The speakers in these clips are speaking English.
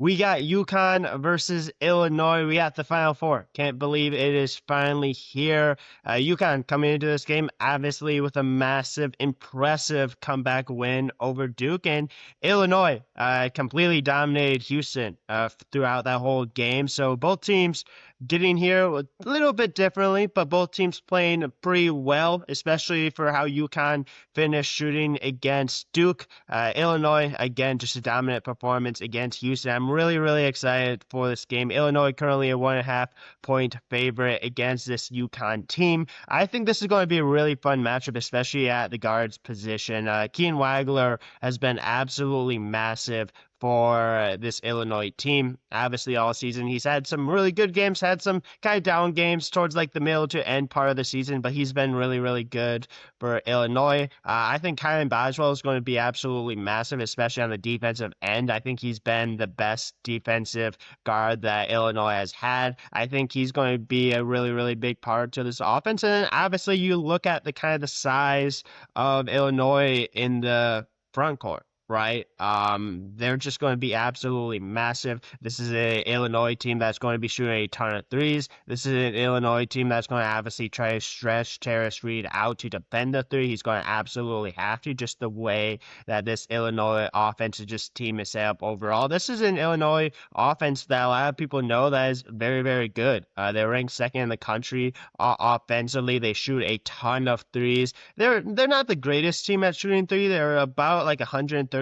We got UConn versus Illinois. We got the Final Four. Can't believe it is finally here. UConn coming into this game, obviously, with a massive, impressive comeback win over Duke. And Illinois completely dominated Houston throughout that whole game. So both teams getting here a little bit differently, but both teams playing pretty well, especially for how UConn finished shooting against Duke. Illinois, again, just a dominant performance against Houston. I'm really, really excited for this game. Illinois currently a 1.5 point favorite against this UConn team. I think this is going to be a really fun matchup, especially at the guards position. Kean Wagler has been absolutely massive for this Illinois team. Obviously, all season, he's had some really good games, had some kind of down games towards like the middle to end part of the season, but he's been really, really good for Illinois. I think Kylan Boswell is going to be absolutely massive, especially on the defensive end. I think he's been the best defensive guard that Illinois has had. I think he's going to be a really, really big part to this offense. And obviously, you look at the kind of the size of Illinois in the front court, right? They're just going to be absolutely massive. This is an Illinois team that's going to be shooting a ton of threes. This is an Illinois team that's going to obviously try to stretch Terrace Reed out to defend the three. He's going to absolutely have to, just the way that this Illinois offensive just team is set up overall. This is an Illinois offense that a lot of people know that is very, very good. They're ranked second in the country offensively. They shoot a ton of threes. They're not the greatest team at shooting three. They're about like 131st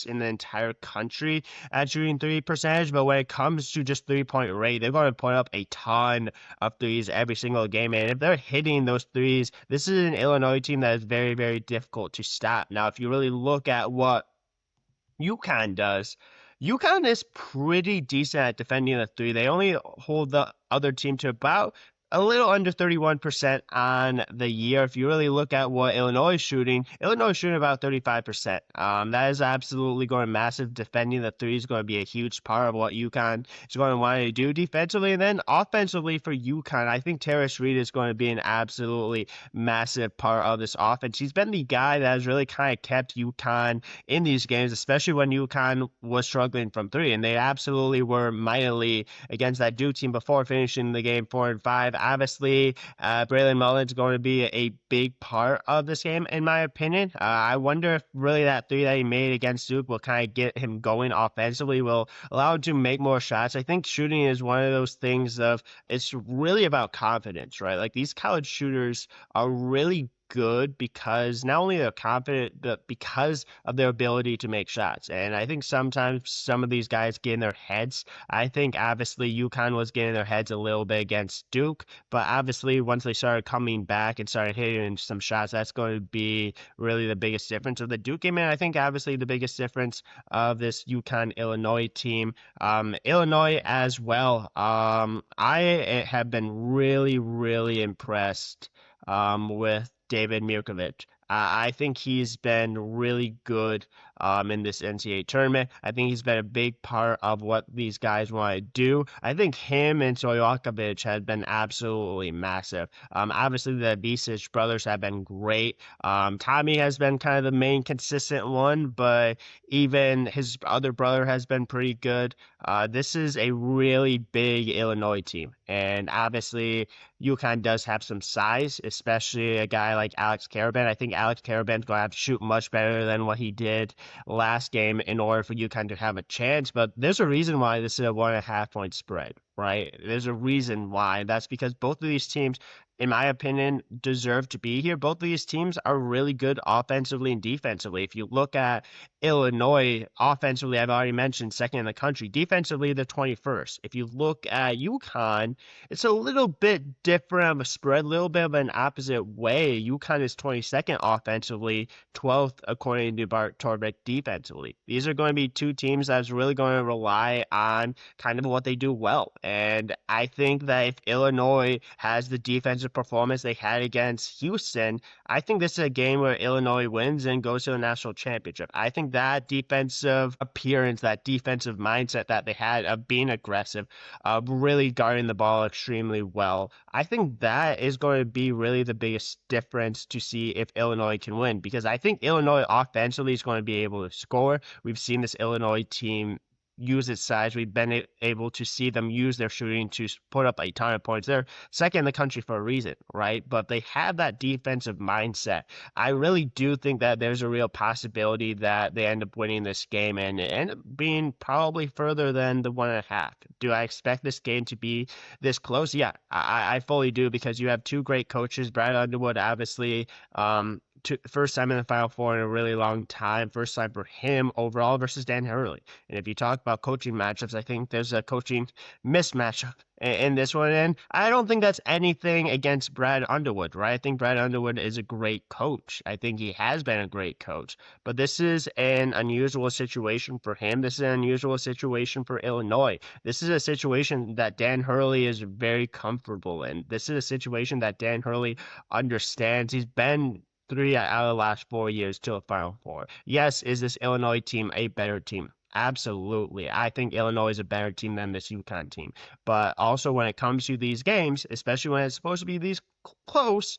in the entire country at shooting three percentage, but when it comes to just 3-point rate, they're going to put up a ton of threes every single game, and if they're hitting those threes, this is an Illinois team that is very, very difficult to stop. Now, if you really look at what UConn does, UConn is pretty decent at defending the three. They only hold the other team to about a little under 31% on the year. If you really look at what Illinois is shooting about 35%. That is absolutely going to massive. Defending the three is going to be a huge part of what UConn is going to want to do defensively. And then offensively for UConn, I think Terrace Reed is going to be an absolutely massive part of this offense. He's been the guy that has really kind of kept UConn in these games, especially when UConn was struggling from three. And they absolutely were mightily against that Duke team before finishing the game 4-5. Obviously, Braylon Mullen's going to be a big part of this game, in my opinion. I wonder if really that three that he made against Duke will kind of get him going offensively, will allow him to make more shots. I think shooting is one of those things of, it's really about confidence, right? Like, these college shooters are really good because not only they're confident, but because of their ability to make shots. And I think sometimes some of these guys get in their heads. I think obviously UConn was getting their heads a little bit against Duke, but obviously once they started coming back and started hitting some shots, that's going to be really the biggest difference of the Duke game. And I think obviously the biggest difference of this UConn Illinois team. Illinois as well. I have been really, really impressed with David Mirkovic. I think he's been really good in this NCAA tournament. I think he's been a big part of what these guys want to do. I think him and Stojakovic have been absolutely massive. Obviously, the Visic brothers have been great. Tommy has been kind of the main consistent one, but even his other brother has been pretty good. This is a really big Illinois team, and obviously UConn does have some size, especially a guy like Alex Karaban. I think Alex Karaban's going to have to shoot much better than what he did last game in order for UConn to have a chance. But there's a reason why this is a 1.5 point spread, right? There's a reason why. That's because both of these teams, in my opinion, deserve to be here. Both of these teams are really good offensively and defensively. If you look at Illinois, offensively, I've already mentioned second in the country. Defensively, they're 21st. If you look at UConn, it's a little bit different of a spread, a little bit of an opposite way. UConn is 22nd offensively, 12th according to Bart Torbeck defensively. These are going to be two teams that's really going to rely on kind of what they do well. And I think that if Illinois has the defensive performance they had against Houston, I think this is a game where Illinois wins and goes to the national championship. I think that defensive appearance, that defensive mindset that they had of being aggressive, of really guarding the ball extremely well, I think that is going to be really the biggest difference to see if Illinois can win, because I think Illinois offensively is going to be able to score. We've seen this Illinois team use its size. We've been able to see them use their shooting to put up a ton of points. They're second in the country for a reason, right? But they have that defensive mindset. I really do think that there's a real possibility that they end up winning this game and end up being probably further than the 1.5. Do I expect this game to be this close? Yeah, I fully do because you have two great coaches. Brad Underwood, obviously, first time in the Final Four in a really long time. First time for him overall versus Dan Hurley. And if you talk about coaching matchups, I think there's a coaching mismatch in this one. And I don't think that's anything against Brad Underwood, right? I think Brad Underwood is a great coach. I think he has been a great coach. But this is an unusual situation for him. This is an unusual situation for Illinois. This is a situation that Dan Hurley is very comfortable in. This is a situation that Dan Hurley understands. He's been 3 out of the last 4 years to a Final Four. Yes, is this Illinois team a better team? Absolutely. I think Illinois is a better team than this UConn team. But also when it comes to these games, especially when it's supposed to be these close,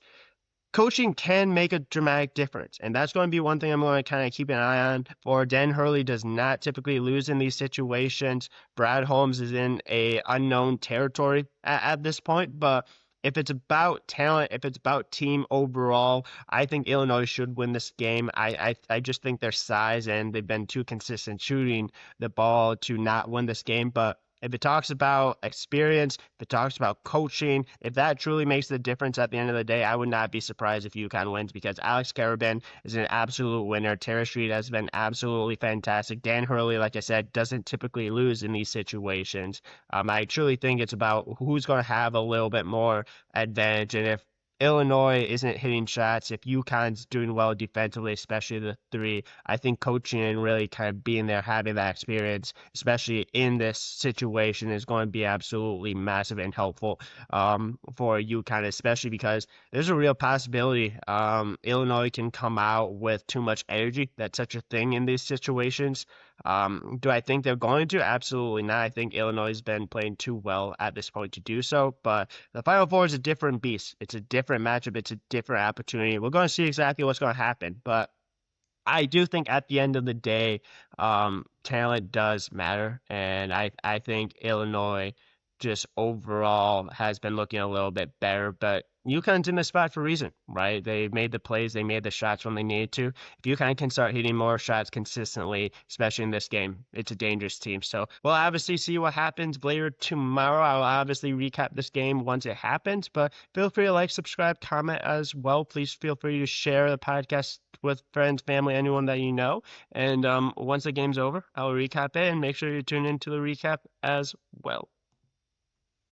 coaching can make a dramatic difference. And that's going to be one thing I'm going to kind of keep an eye on for. Dan Hurley does not typically lose in these situations. Brad Holmes is in a unknown territory at this point, but if it's about talent, if it's about team overall, I think Illinois should win this game. I just think their size and they've been too consistent shooting the ball to not win this game. But if it talks about experience, if it talks about coaching, if that truly makes the difference at the end of the day, I would not be surprised if UConn wins because Alex Karabin is an absolute winner. Tara Street has been absolutely fantastic. Dan Hurley, like I said, doesn't typically lose in these situations. I truly think it's about who's going to have a little bit more advantage. And if Illinois isn't hitting shots, if UConn's doing well defensively, especially the three, I think coaching and really kind of being there, having that experience, especially in this situation, is going to be absolutely massive and helpful for UConn, especially because there's a real possibility Illinois can come out with too much energy. That's such a thing in these situations. Do I think they're going to? Absolutely not. I think Illinois has been playing too well at this point to do so. But the Final Four is a different beast. It's a different matchup. It's a different opportunity. We're going to see exactly what's going to happen. But I do think at the end of the day, talent does matter. And I think Illinois just overall has been looking a little bit better. But UConn's in the spot for a reason, right? They made the plays, they made the shots when they needed to. If UConn can start hitting more shots consistently, especially in this game, it's a dangerous team. So we'll obviously see what happens later tomorrow. I'll obviously recap this game once it happens, but feel free to like, subscribe, comment as well. Please feel free to share the podcast with friends, family, anyone that you know. And once the game's over, I'll recap it and make sure you tune into the recap as well.